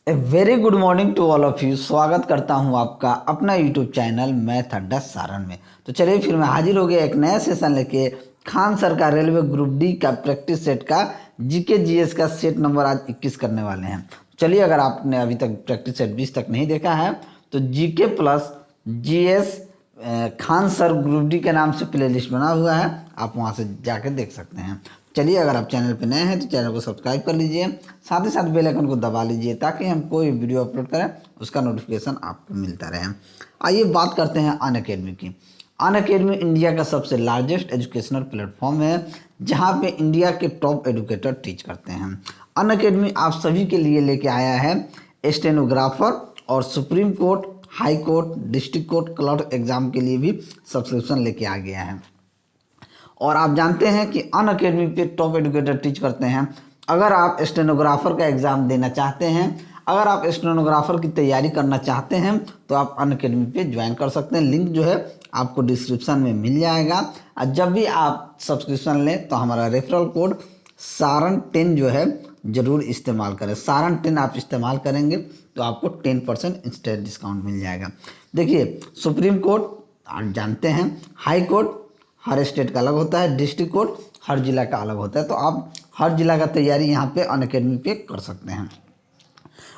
A very good morning to all of you. स्वागत करता हूं आपका अपना यूट्यूब चैनल मैथ अड्डा सारण में। तो चलिए फिर मैं हाजिर हो गया एक नया सेशन लेके। खान सर का रेलवे ग्रुप डी का प्रैक्टिस सेट का जीके जीएस का सेट नंबर आज 21 करने वाले हैं। चलिए, अगर आपने अभी तक प्रैक्टिस सेट 20 तक नहीं देखा है तो GK plus GS Khan sir group D के नाम से प्लेलिस्ट बना हुआ है, आप वहां से जाकर देख सकते हैं। चलिए, अगर आप चैनल पर नए हैं तो चैनल को सब्सक्राइब कर लीजिए, साथ ही साथ बेल आइकन को दबा लीजिए ताकि हम कोई वीडियो अपलोड करें उसका नोटिफिकेशन आपको मिलता रहे। आइए बात करते हैं अनअकैडमी की। अनअकैडमी इंडिया का सबसे लार्जेस्ट एजुकेशनल प्लेटफॉर्म है जहां पे इंडिया के टॉप एजुकेटर टीच करते हैं। अनअकैडमी आप सभी के लिए लेके आया है स्टेनोग्राफर और supreme court, high court, district court, clerk exam के लिए भी सब्सक्रिप्शन लेके आ गया है। और आप जानते हैं कि अनअकैडमी पे टॉप एजुकेटर टीच करते हैं। अगर आप स्टेनोग्राफर का एग्ज़ाम देना चाहते हैं, अगर आप स्टेनोग्राफर की तैयारी करना चाहते हैं तो आप अनअकैडमी पे ज्वाइन कर सकते हैं। लिंक जो है आपको डिस्क्रिप्शन में मिल जाएगा। और जब भी आप सब्सक्रिप्शन लें तो हमारा रेफरल कोड सारण 10 जो है ज़रूर इस्तेमाल करें। सारण 10 आप इस्तेमाल करेंगे तो आपको 10% इंस्टेंट डिस्काउंट मिल जाएगा। देखिए, सुप्रीम कोर्ट आप जानते हैं, हाई कोर्ट हर स्टेट का अलग होता है, डिस्ट्रिक्ट कोर्ट हर जिला का अलग होता है। तो आप हर जिला का तैयारी यहाँ पे अनअकैडमी पे कर सकते हैं।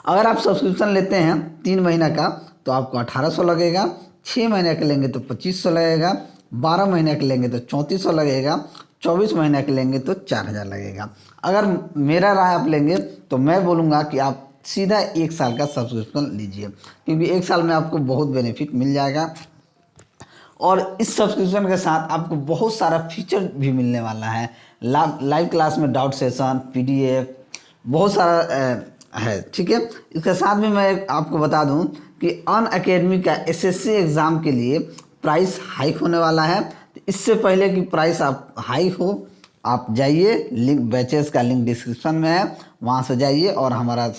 अगर आप सब्सक्रिप्शन लेते हैं 3 महीना का तो आपको 1800 लगेगा, 6 महीने के लेंगे तो 2500 लगेगा, 12 महीने के लेंगे तो 3400 लगेगा, 24 महीने के लेंगे तो 4000 लगेगा। अगर मेरा राय आप लेंगे तो मैं बोलूँगा कि आप सीधा 1 साल का सब्सक्रिप्शन लीजिए, क्योंकि 1 साल में आपको बहुत बेनिफिट मिल जाएगा। और इस सब्सक्रिप्शन के साथ आपको बहुत सारा फीचर भी मिलने वाला है। लाइव क्लास में डाउट सेशन, पीडीएफ, बहुत सारा है। ठीक है, इसके साथ में मैं आपको बता दूं कि अनअकैडमी का एसएससी एग्ज़ाम के लिए प्राइस हाइक होने वाला है। तो इससे पहले कि प्राइस आप हाई हो, आप जाइए, लिंक बैचेस का लिंक डिस्क्रिप्शन में है, वहाँ से जाइए और हमारा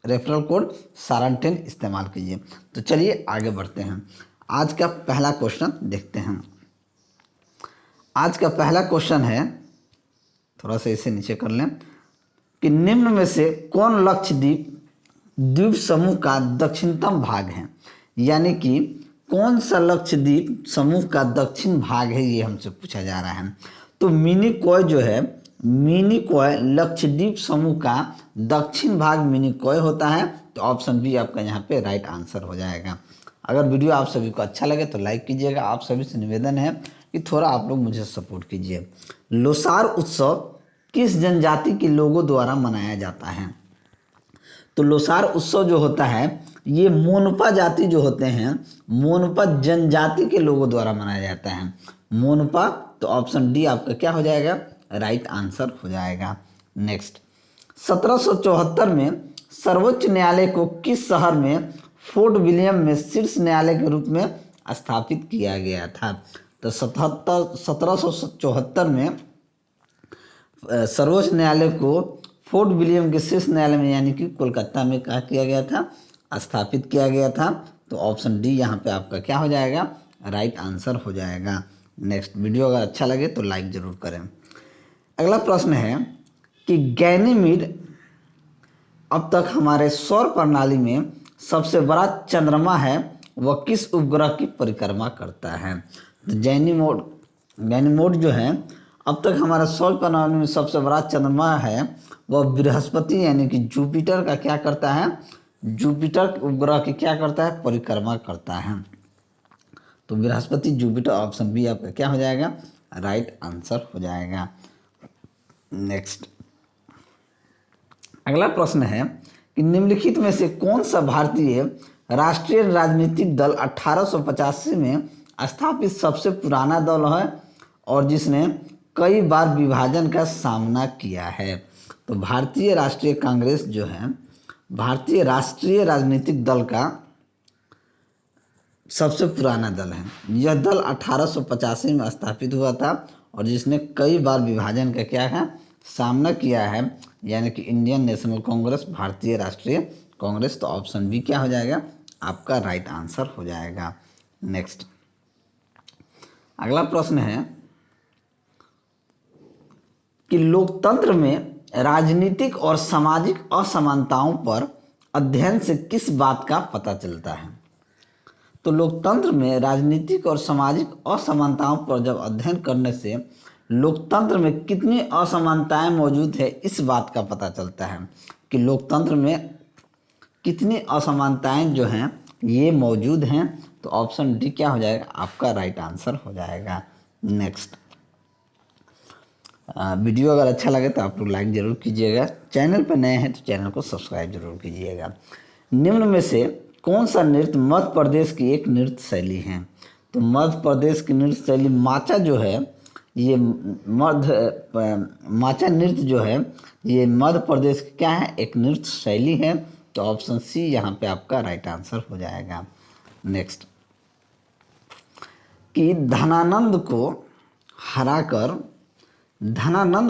रेफरल कोड सारण 10 इस्तेमाल कीजिए। तो चलिए आगे बढ़ते हैं। आज का पहला क्वेश्चन देखते हैं। आज का पहला क्वेश्चन है, थोड़ा सा इसे नीचे कर लें, कि निम्न में से कौन लक्षद्वीप द्वीप समूह का दक्षिणतम भाग है। यानी कि कौन सा लक्षद्वीप समूह का दक्षिण भाग है, ये हमसे पूछा जा रहा है। तो मिनिकॉय जो है, मिनिकॉय लक्षद्वीप समूह का दक्षिण भाग मिनिकॉय होता है। तो ऑप्शन बी आपका यहाँ पे राइट आंसर हो जाएगा। अगर वीडियो आप सभी को अच्छा लगे तो लाइक कीजिएगा। आप सभी से निवेदन है कि थोड़ा आप लोग मुझे सपोर्ट कीजिए। लोसार उत्सव किस जनजाति के लोगों द्वारा मनाया जाता है। तो लोसार उत्सव जो होता है ये मोनपा जाति जो होते हैं, मोनपा जनजाति के लोगों द्वारा मनाया जाता है। मोनपा, तो ऑप्शन डी आपका क्या हो जाएगा, राइट आंसर हो जाएगा। नेक्स्ट, 1774 में सर्वोच्च न्यायालय को किस शहर में फोर्ट विलियम में शीर्ष न्यायालय के रूप में स्थापित किया गया था। तो 1774 में सर्वोच्च न्यायालय को फोर्ट विलियम के शीर्ष न्यायालय में यानी कि कोलकाता में कहा किया गया था, स्थापित किया गया था। तो ऑप्शन डी यहाँ पे आपका क्या हो जाएगा, राइट आंसर हो जाएगा। नेक्स्ट, वीडियो अगर अच्छा लगे तो लाइक ज़रूर करें। अगला प्रश्न है कि गैनीमीड अब तक हमारे सौर प्रणाली में सबसे बड़ा चंद्रमा है, वह किस उपग्रह की परिक्रमा करता है। तो गैनीमोड जो है, अब तक हमारा सौर प्रणाली में सबसे बड़ा चंद्रमा है, वह बृहस्पति यानी कि जुपिटर का क्या करता है, जुपिटर उपग्रह की क्या करता है, परिक्रमा करता है। तो बृहस्पति, जुपिटर, ऑप्शन बी आपका क्या हो जाएगा, राइट आंसर हो जाएगा। नेक्स्ट, अगला प्रश्न है कि निम्नलिखित में से कौन सा भारतीय राष्ट्रीय राजनीतिक दल 1885 में स्थापित सबसे पुराना दल है और जिसने कई बार विभाजन का सामना किया है। तो भारतीय राष्ट्रीय कांग्रेस जो है, भारतीय राष्ट्रीय राजनीतिक दल का सबसे पुराना दल है। यह दल 1885 में स्थापित हुआ था और जिसने कई बार विभाजन का क्या है, सामना किया है, यानी कि इंडियन नेशनल कांग्रेस, भारतीय राष्ट्रीय कांग्रेस। तो ऑप्शन बी क्या हो जाएगा, आपका राइट आंसर हो जाएगा। नेक्स्ट, अगला प्रश्न है कि लोकतंत्र में राजनीतिक और सामाजिक असमानताओं पर अध्ययन से किस बात का पता चलता है? तो लोकतंत्र में राजनीतिक और सामाजिक असमानताओं पर जब अध्ययन करने से लोकतंत्र में कितनी असमानताएं मौजूद है इस बात का पता चलता है कि लोकतंत्र में कितनी असमानताएं जो हैं ये मौजूद हैं। तो ऑप्शन डी क्या हो जाएगा? आपका राइट आंसर हो जाएगा। नेक्स्ट, वीडियो अगर अच्छा लगे तो आप लोग लाइक ज़रूर कीजिएगा। चैनल पर नए हैं तो चैनल को सब्सक्राइब जरूर कीजिएगा। निम्न में से कौन सा नृत्य मध्य प्रदेश की एक नृत्य शैली है? तो मध्य प्रदेश की नृत्य शैली माचा जो है, ये माचा नृत्य जो है ये मध्य प्रदेश की क्या है? एक नृत्य शैली है। तो ऑप्शन सी यहाँ पे आपका राइट आंसर हो जाएगा। नेक्स्ट, कि धनानंद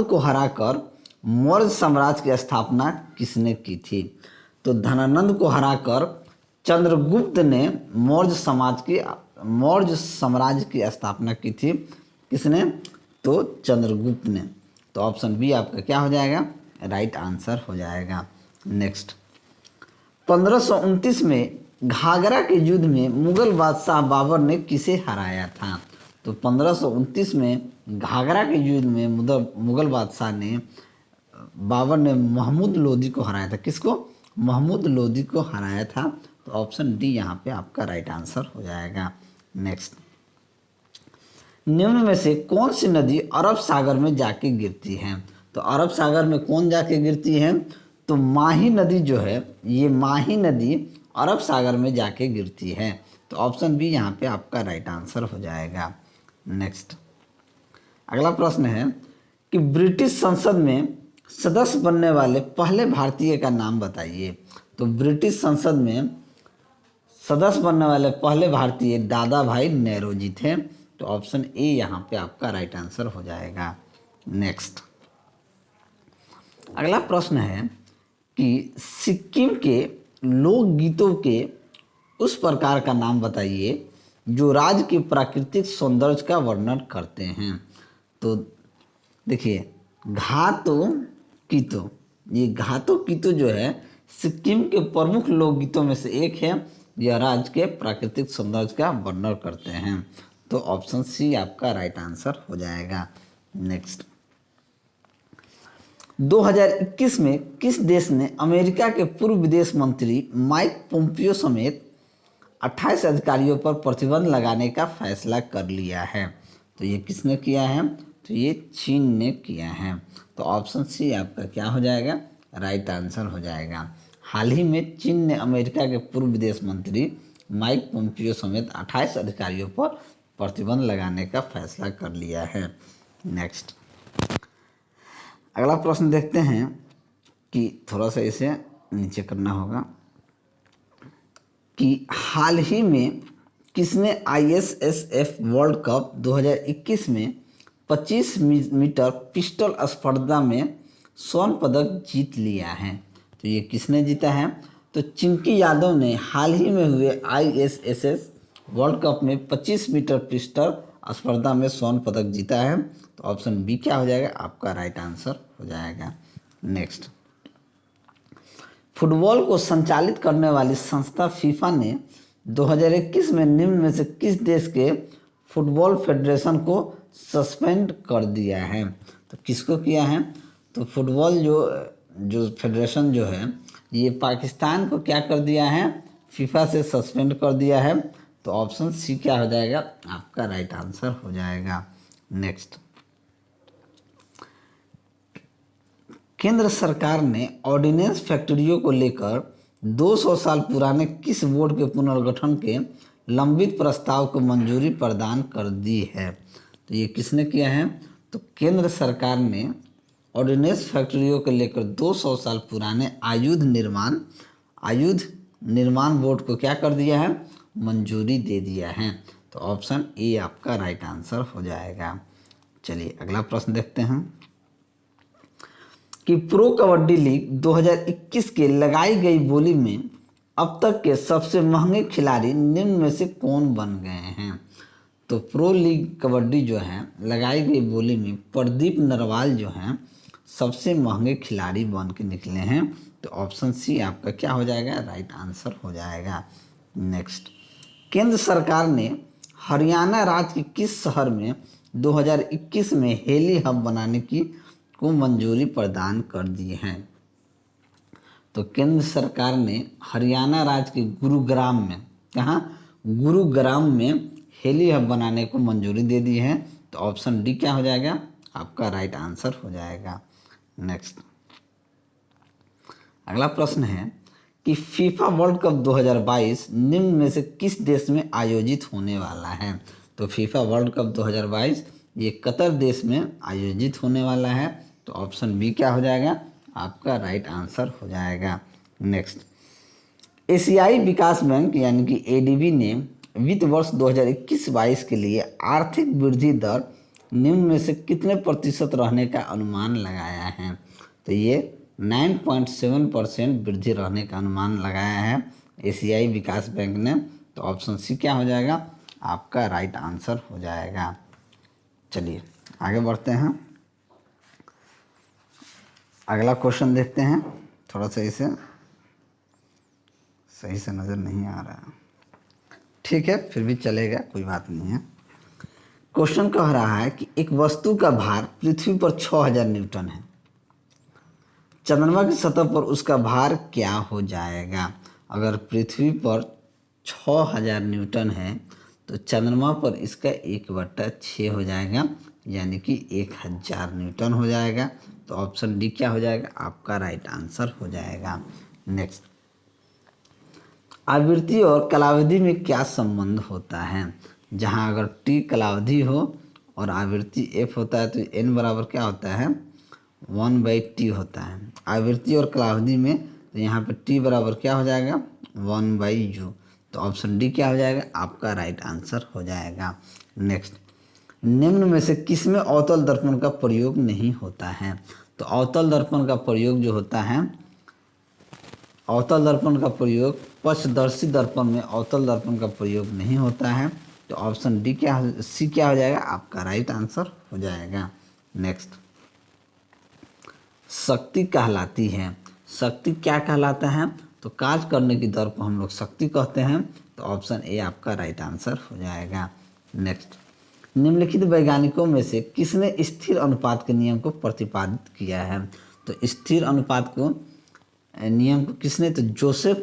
को हराकर मौर्य साम्राज्य की स्थापना किसने की थी? तो धनानंद को हराकर चंद्रगुप्त ने मौर्य साम्राज्य की स्थापना की थी। किसने? तो चंद्रगुप्त ने। तो ऑप्शन बी आपका क्या हो जाएगा? राइट आंसर हो जाएगा। नेक्स्ट, 1529 में घाघरा के युद्ध में मुगल बादशाह बाबर ने किसे हराया था? तो 1529 में घाघरा के युद्ध में मुगल बादशाह ने बाबर ने महमूद लोदी को हराया था। किसको? महमूद लोदी को हराया था। तो ऑप्शन डी यहाँ पे आपका राइट आंसर हो जाएगा। नेक्स्ट, निम्न में से कौन सी नदी अरब सागर में जाके गिरती है? तो अरब सागर में कौन जाके गिरती है? तो माही नदी जो है, ये माही नदी अरब सागर में जाके गिरती है। तो ऑप्शन बी यहाँ पे आपका राइट आंसर हो जाएगा। नेक्स्ट, अगला प्रश्न है कि ब्रिटिश संसद में सदस्य बनने वाले पहले भारतीय का नाम बताइए। तो ब्रिटिश संसद में सदस्य बनने वाले पहले भारतीय दादा भाई नेहरू थे। तो ऑप्शन ए यहाँ पे आपका राइट आंसर हो जाएगा। नेक्स्ट, अगला प्रश्न है कि सिक्किम के लोकगीतों के उस प्रकार का नाम बताइए जो राज्य के प्राकृतिक सौंदर्य का वर्णन करते हैं। तो देखिए, घातो कीतो, ये घातो कीतो जो है सिक्किम के प्रमुख लोकगीतों में से एक है। यह राज्य के प्राकृतिक सौंदर्य का वर्णन करते हैं। तो ऑप्शन सी आपका राइट आंसर हो जाएगा। नेक्स्ट, 2021 में किस देश ने अमेरिका के पूर्व विदेश मंत्री माइक पोम्पियो समेत 28 अधिकारियों पर प्रतिबंध लगाने का फैसला कर लिया है? तो ये किसने किया है? तो ये चीन ने किया है। तो ऑप्शन सी आपका क्या हो जाएगा? राइट आंसर हो जाएगा। हाल ही में चीन ने अमेरिका के पूर्व विदेश मंत्री माइक पोम्पियो समेत 28 अधिकारियों पर प्रतिबंध लगाने का फैसला कर लिया है। नेक्स्ट, अगला प्रश्न देखते हैं कि थोड़ा सा इसे नीचे करना होगा कि हाल ही में किसने ISSF वर्ल्ड कप 2021 में 25 मीटर पिस्टल स्पर्धा में स्वर्ण पदक जीत लिया है? तो ये किसने जीता है? तो चिंकी यादव ने हाल ही में हुए ISSF वर्ल्ड कप में 25 मीटर पिस्टल स्पर्धा में स्वर्ण पदक जीता है। तो ऑप्शन बी क्या हो जाएगा? आपका राइट आंसर हो जाएगा। नेक्स्ट, फुटबॉल को संचालित करने वाली संस्था फीफा ने 2021 में निम्न में से किस देश के फुटबॉल फेडरेशन को सस्पेंड कर दिया है? तो किसको किया है? तो फुटबॉल जो फेडरेशन जो है ये पाकिस्तान को क्या कर दिया है? फीफा से सस्पेंड कर दिया है। तो ऑप्शन सी क्या हो जाएगा? आपका राइट आंसर हो जाएगा। नेक्स्ट, केंद्र सरकार ने ऑर्डिनेंस फैक्ट्रियों को लेकर 200 साल पुराने किस बोर्ड के पुनर्गठन के लंबित प्रस्ताव को मंजूरी प्रदान कर दी है? तो ये किसने किया है? तो केंद्र सरकार ने ऑर्डिनेंस फैक्ट्रियों को लेकर 200 साल पुराने आयुध निर्माण बोर्ड को क्या कर दिया है? मंजूरी दे दिया है। तो ऑप्शन ए आपका राइट आंसर हो जाएगा। चलिए अगला प्रश्न देखते हैं कि प्रो कबड्डी लीग 2021 के लगाई गई बोली में अब तक के सबसे महंगे खिलाड़ी निम्न में से कौन बन गए हैं? तो प्रो लीग कबड्डी जो है लगाई गई बोली में प्रदीप नरवाल जो हैं सबसे महंगे खिलाड़ी बन के निकले हैं। तो ऑप्शन सी आपका क्या हो जाएगा, राइट आंसर हो जाएगा। नेक्स्ट, केंद्र सरकार ने हरियाणा राज्य के किस शहर में 2021 में हेली हब बनाने की को मंजूरी प्रदान कर दी है। तो केंद्र सरकार ने हरियाणा राज्य के गुरुग्राम में, कहाँ, गुरुग्राम में हेली हब बनाने को मंजूरी दे दी है। तो ऑप्शन डी क्या हो जाएगा, आपका राइट आंसर हो जाएगा। नेक्स्ट, अगला प्रश्न है कि फीफा वर्ल्ड कप 2022 निम्न में से किस देश में आयोजित होने वाला है। तो फीफा वर्ल्ड कप 2022 ये कतर देश में आयोजित होने वाला है। तो ऑप्शन बी क्या हो जाएगा, आपका राइट आंसर हो जाएगा। नेक्स्ट, एशियाई विकास बैंक यानी कि एडीबी ने वित्त वर्ष 2021-22 के लिए आर्थिक वृद्धि दर निम्न में से कितने प्रतिशत रहने का अनुमान लगाया है। तो ये 9.7% वृद्धि रहने का अनुमान लगाया है एशियाई विकास बैंक ने। तो ऑप्शन सी क्या हो जाएगा, आपका राइट आंसर हो जाएगा। चलिए आगे बढ़ते हैं, अगला क्वेश्चन देखते हैं। थोड़ा सही से नज़र नहीं आ रहा है, ठीक है फिर भी चलेगा, कोई बात नहीं है। क्वेश्चन कह रहा है कि एक वस्तु का भार पृथ्वी पर 6000 न्यूटन है, चंद्रमा की सतह पर उसका भार क्या हो जाएगा। अगर पृथ्वी पर 6000 न्यूटन है तो चंद्रमा पर इसका 1/6 हो जाएगा, यानी कि 1000 न्यूटन हो जाएगा। तो ऑप्शन डी क्या हो जाएगा, आपका राइट आंसर हो जाएगा। नेक्स्ट, आवृत्ति और कालावधि में क्या संबंध होता है। जहां अगर टी कालावधि हो और आवृत्ति एफ होता है तो एन बराबर क्या होता है, 1/t होता है। आवृत्ति और कालावधि में तो यहाँ पे टी बराबर क्या हो जाएगा, 1/u। तो ऑप्शन डी क्या हो जाएगा, आपका राइट आंसर हो जाएगा। नेक्स्ट, निम्न में से किसमें अवतल दर्पण का प्रयोग नहीं होता है। तो अवतल दर्पण का प्रयोग जो होता है, अवतल दर्पण का प्रयोग पक्षदर्शी दर्पण में अवतल दर्पण का प्रयोग नहीं होता है। तो ऑप्शन डी क्या, सी क्या हो जाएगा, आपका राइट आंसर हो जाएगा। नेक्स्ट, शक्ति कहलाती है, शक्ति क्या कहलाता है, तो कार्य करने की दर को हम लोग शक्ति कहते हैं। तो ऑप्शन ए आपका राइट आंसर हो जाएगा। नेक्स्ट, निम्नलिखित वैज्ञानिकों में से किसने स्थिर अनुपात के नियम को प्रतिपादित किया है। तो स्थिर अनुपात को नियम को किसने, तो जोसेफ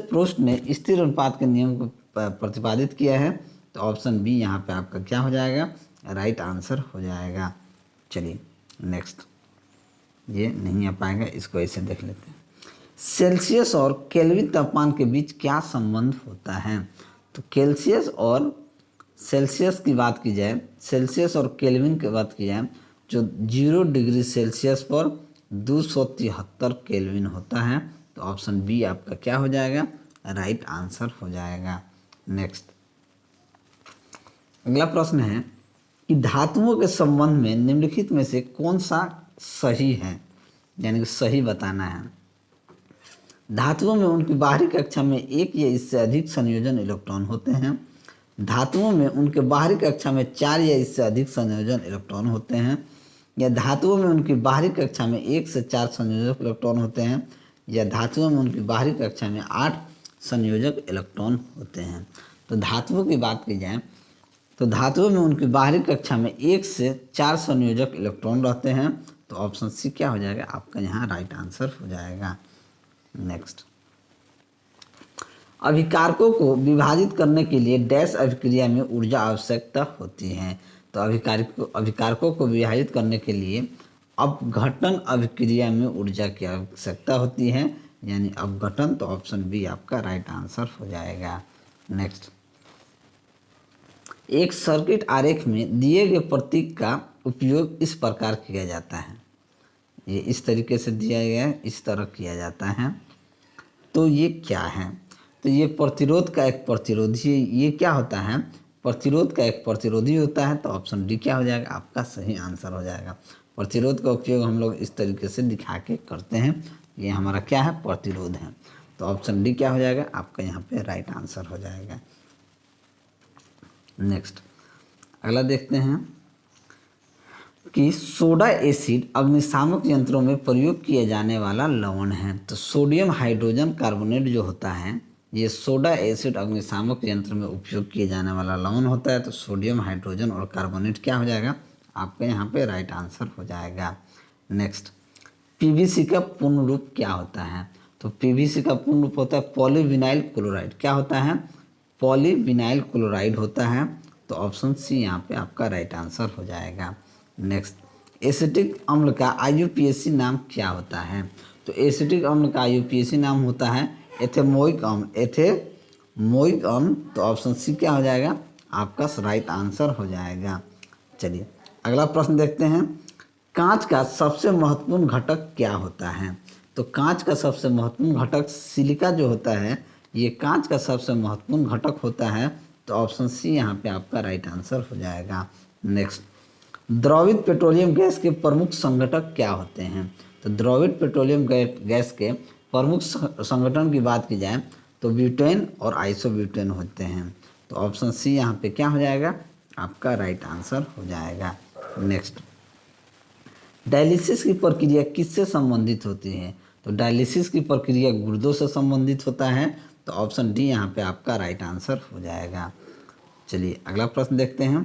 प्रोस्ट ने स्थिर अनुपात के नियम को प्रतिपादित किया है। तो ऑप्शन बी यहाँ पे आपका क्या हो जाएगा, राइट आंसर हो जाएगा। चलिए नेक्स्ट, ये नहीं आ पाएगा, इसको ऐसे देख लेते हैं। सेल्सियस और केल्विन तापमान के बीच क्या संबंध होता है। तो सेल्सियस की बात की जाए, सेल्सियस और केल्विन की बात की जाए, जो 0 डिग्री सेल्सियस पर 273 केल्विन होता है। तो ऑप्शन बी आपका क्या हो जाएगा, राइट आंसर हो जाएगा। नेक्स्ट, अगला प्रश्न है कि धातुओं के संबंध में निम्नलिखित में से कौन सा सही है, यानी कि सही बताना है। धातुओं में उनकी बाहरी कक्षा में एक या इससे अधिक संयोजन इलेक्ट्रॉन होते हैं। धातुओं में उनके बाहरी कक्षा में 4 या इससे अधिक संयोजन इलेक्ट्रॉन होते हैं। या धातुओं में उनकी बाहरी कक्षा में 1 से 4 संयोजक इलेक्ट्रॉन होते हैं। या धातुओं में उनकी बाहरी कक्षा में 8 संयोजक इलेक्ट्रॉन होते हैं। तो धातुओं की बात की जाए तो धातुओं में उनकी बाहरी कक्षा में 1 से 4 संयोजक इलेक्ट्रॉन रहते हैं। तो ऑप्शन सी क्या हो जाएगा, आपका यहाँ राइट आंसर हो जाएगा। नेक्स्ट, अभिकारकों को विभाजित करने के लिए डैश अभिक्रिया में ऊर्जा आवश्यकता होती है। तो अभिकारकों को विभाजित करने के लिए अपघटन अभिक्रिया में ऊर्जा की आवश्यकता होती है, यानी अपघटन। तो ऑप्शन बी आपका राइट आंसर हो जाएगा। नेक्स्ट, एक सर्किट आरेख में दिए गए प्रतीक का उपयोग इस प्रकार किया जाता है। ये इस तरीके से दिया गया है, इस तरह किया जाता है। तो ये क्या है, तो ये प्रतिरोध का एक प्रतिरोधी, ये क्या होता है, प्रतिरोध का एक प्रतिरोधी होता है। तो ऑप्शन डी क्या हो जाएगा, आपका सही आंसर हो जाएगा। प्रतिरोध का उपयोग हम लोग इस तरीके से दिखा के करते हैं, ये हमारा क्या है, प्रतिरोध है। तो ऑप्शन डी क्या हो जाएगा, आपका यहाँ पे राइट आंसर हो जाएगा। नेक्स्ट, अगला देखते हैं। कि सोडा एसिड अग्निशामक यंत्रों में प्रयोग किया जाने वाला लवण है। तो सोडियम हाइड्रोजन कार्बोनेट जो होता है ये सोडा एसिड अग्निशामक यंत्र में उपयोग किए जाने वाला लवण होता है। तो सोडियम हाइड्रोजन और कार्बोनेट क्या हो जाएगा आपके यहाँ पे राइट आंसर हो जाएगा। नेक्स्ट, पीवीसी का पूर्ण रूप क्या होता है? तो पीवीसी का पूर्ण रूप होता है पॉलीविनाइल क्लोराइड। क्या होता है? पॉलीविनाइल क्लोराइड होता है। तो ऑप्शन सी यहाँ पे आपका राइट आंसर हो जाएगा। नेक्स्ट, एसिटिक अम्ल का आईयूपीएसी नाम क्या होता है? तो एसिटिक अम्ल का आईयूपीएसी नाम होता है एथेमोइक अम्ल। एथेमोइक अम्ल। तो ऑप्शन सी क्या हो जाएगा आपका राइट आंसर हो जाएगा। चलिए अगला प्रश्न देखते हैं। कांच का सबसे महत्वपूर्ण घटक क्या होता है? तो कांच का सबसे महत्वपूर्ण घटक सिलिका जो होता है ये कांच का सबसे महत्वपूर्ण घटक होता है। तो ऑप्शन सी यहाँ पे आपका राइट आंसर हो जाएगा। नेक्स्ट, द्रवित पेट्रोलियम गैस के प्रमुख संघटक क्या होते हैं? तो द्रवित पेट्रोलियम गैस के प्रमुख संगठन की बात की जाए तो ब्यूटेन और आइसोब्यूटेन होते हैं। तो ऑप्शन सी यहाँ पे क्या हो जाएगा आपका राइट आंसर हो जाएगा। नेक्स्ट, डायलिसिस की प्रक्रिया किससे संबंधित होती है? तो डायलिसिस की प्रक्रिया गुर्दों से संबंधित होता है। तो ऑप्शन डी यहाँ पे आपका राइट आंसर हो जाएगा। चलिए अगला प्रश्न देखते हैं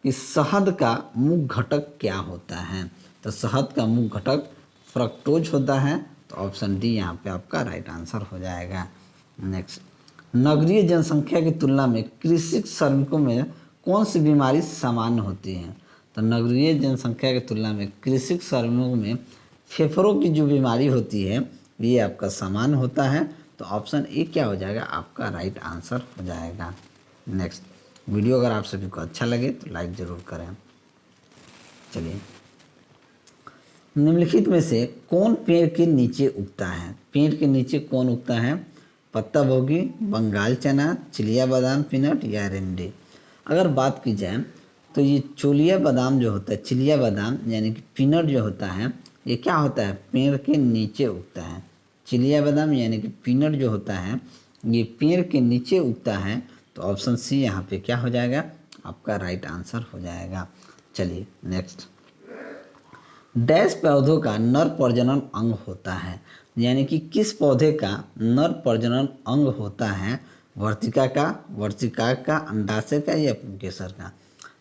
कि शहद का मुख्य घटक क्या होता है? तो शहद का मुख्य घटक फ्रक्टोज होता है। तो ऑप्शन डी यहाँ पे आपका राइट आंसर हो जाएगा। नेक्स्ट, नगरीय जनसंख्या की तुलना में कृषि श्रमिकों में कौन सी बीमारी सामान्य होती है? तो नगरीय जनसंख्या की तुलना में कृषि श्रमिकों में फेफड़ों की जो बीमारी होती है ये आपका सामान्य होता है। तो ऑप्शन ए क्या हो जाएगा आपका राइट आंसर हो जाएगा। नेक्स्ट, वीडियो अगर आप सभी को अच्छा लगे तो लाइक ज़रूर करें। चलिए, निम्नलिखित में से कौन पेड़ के नीचे उगता है? पेड़ के नीचे कौन उगता है? पत्ता भोगी, बंगाल चना, चिलिया बादाम, पीनट या अरंडी? अगर बात की जाए तो ये चोलिया बादाम जो होता है, चिलिया बादाम यानी कि पीनट जो होता है ये क्या होता है पेड़ के नीचे उगता है। चिलिया बादाम यानी कि पीनट जो होता है ये पेड़ के नीचे उगता है। तो ऑप्शन सी यहाँ पे क्या हो जाएगा आपका राइट आंसर हो जाएगा। चलिए नेक्स्ट, डैश पौधों का नर प्रजनन अंग होता है? यानी कि किस पौधे का नर प्रजनन अंग होता है? वर्तिका का, वर्तिका का, अंडाशय का या पुंकेसर का?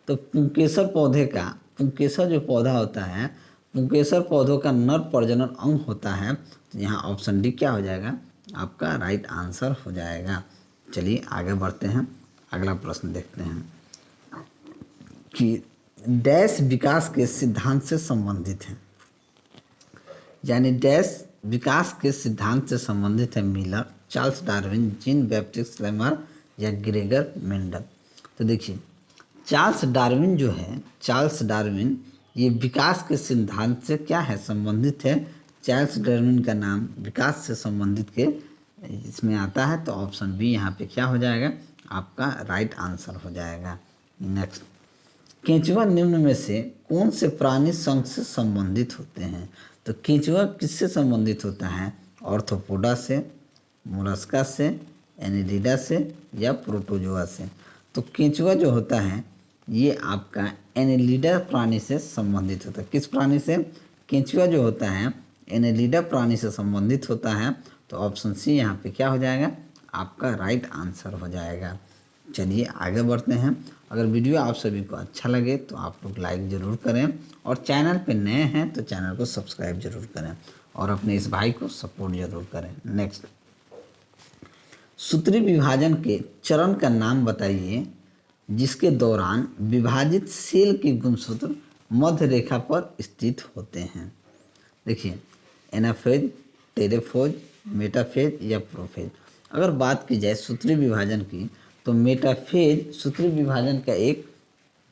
तो पुंकेसर पौधे का, पुंकेसर जो पौधा होता है पुंकेसर पौधों का नर प्रजनन अंग होता है। तो यहाँ ऑप्शन डी क्या हो जाएगा आपका राइट आंसर हो जाएगा। चलिए आगे बढ़ते हैं, अगला प्रश्न देखते हैं कि डैश विकास के सिद्धांत से संबंधित है। यानी डैश विकास के सिद्धांत से संबंधित है Miller, Charles Darwin, Jean Baptiste Lamarck या ग्रेगर मेंडल? तो देखिए चार्ल्स डार्विन जो है, चार्ल्स डार्विन ये विकास के सिद्धांत से क्या है संबंधित है। चार्ल्स डार्विन का नाम विकास से संबंधित के इसमें आता है। तो ऑप्शन बी यहाँ पे क्या हो जाएगा आपका राइट आंसर हो जाएगा। नेक्स्ट, केंचुआ निम्न में से कौन से प्राणी संघ से संबंधित होते हैं? तो केंचुआ किससे संबंधित होता है? ऑर्थोपोडा से, मोलस्का से, एनिलिडा से या प्रोटोजोआ से? तो केंचुआ जो होता है ये आपका एनिलिडा प्राणी से संबंधित होता है। किस प्राणी से? केंचुआ जो होता है एनिलिडा प्राणी से संबंधित होता है। तो ऑप्शन सी यहाँ पे क्या हो जाएगा आपका राइट आंसर हो जाएगा। चलिए आगे बढ़ते हैं। अगर वीडियो आप सभी को अच्छा लगे तो आप लोग लाइक ज़रूर करें और चैनल पे नए हैं तो चैनल को सब्सक्राइब जरूर करें और अपने इस भाई को सपोर्ट जरूर करें। नेक्स्ट, सूत्री विभाजन के चरण का नाम बताइए जिसके दौरान विभाजित सेल के गुणसूत्र मध्य रेखा पर स्थित होते हैं। देखिए एनाफेज, टेलोफेज, मेटाफेज या प्रोफेज? अगर बात की जाए सूत्री विभाजन की तो मेटाफेज सूत्री विभाजन का एक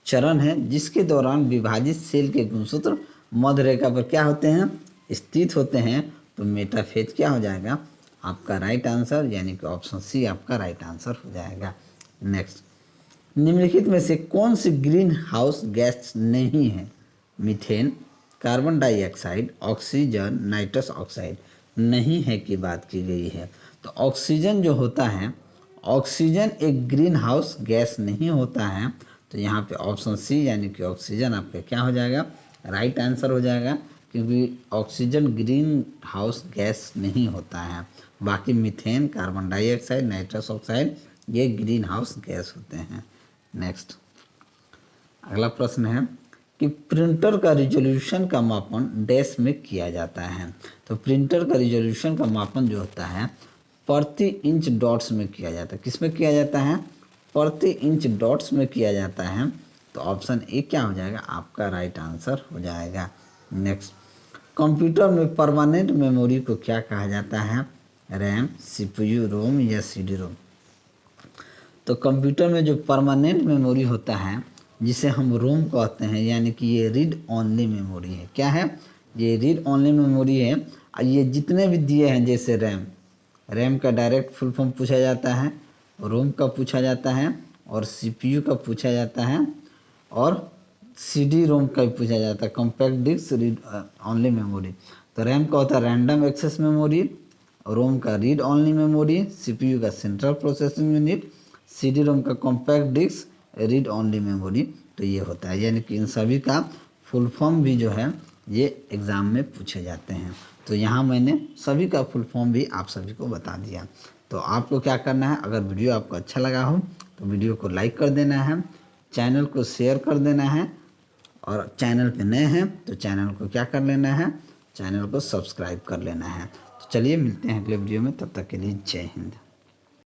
चरण है जिसके दौरान विभाजित सेल के गुणसूत्र मध्य रेखा पर क्या होते हैं स्थित होते हैं। तो मेटाफेज क्या हो जाएगा आपका राइट आंसर, यानी कि ऑप्शन सी आपका राइट आंसर हो जाएगा। नेक्स्ट, निम्नलिखित में से कौन सी ग्रीन हाउस गैस नहीं है? Methane, carbon dioxide, oxygen, nitrous oxide? नहीं है की बात की गई है। तो ऑक्सीजन जो होता है, ऑक्सीजन एक ग्रीन हाउस गैस नहीं होता है। तो यहाँ पे ऑप्शन सी यानी कि ऑक्सीजन आपका क्या हो जाएगा राइट आंसर हो जाएगा, क्योंकि ऑक्सीजन ग्रीन हाउस गैस नहीं होता है। बाकी methane, carbon dioxide, nitrous oxide ये ग्रीन हाउस गैस होते हैं। नेक्स्ट अगला प्रश्न है कि प्रिंटर का रिजोल्यूशन का मापन डैश में किया जाता है। तो प्रिंटर का रिजोल्यूशन का मापन जो होता है प्रति इंच डॉट्स में किया जाता है। किस में किया जाता है? प्रति इंच डॉट्स में किया जाता है। तो ऑप्शन ए क्या हो जाएगा? आपका राइट आंसर हो जाएगा। नेक्स्ट, कंप्यूटर में परमानेंट मेमोरी को क्या कहा जाता है? रैम, सीपीयू, रोम या सीडी रोम? तो कंप्यूटर में जो परमानेंट मेमोरी होता है जिसे हम रोम कहते हैं, यानी कि ये रीड ओनली मेमोरी है। क्या है? ये रीड ओनली मेमोरी है। और ये जितने भी दिए हैं, जैसे रैम, रैम का डायरेक्ट फुल फॉर्म पूछा जाता है, रोम का पूछा जाता है, और सीपीयू का पूछा जाता है, और सीडी रोम का भी पूछा जाता है, compact disc read only memory. तो रैम का होता है रैंडम एक्सेस मेमोरी, रोम का रीड ओनली मेमोरी, सीपीयू का central processing unit, CD ROM का compact disc read only memory. तो ये होता है, यानी कि इन सभी का फुल फॉर्म भी जो है ये एग्ज़ाम में पूछे जाते हैं। तो यहाँ मैंने सभी का फुल फॉर्म भी आप सभी को बता दिया। तो आपको क्या करना है, अगर वीडियो आपको अच्छा लगा हो तो वीडियो को लाइक कर देना है, चैनल को शेयर कर देना है, और चैनल पे नए हैं तो चैनल को क्या कर लेना है? चैनल को सब्सक्राइब कर लेना है। तो चलिए मिलते हैं अगले वीडियो में, तब तक के लिए जय हिंद।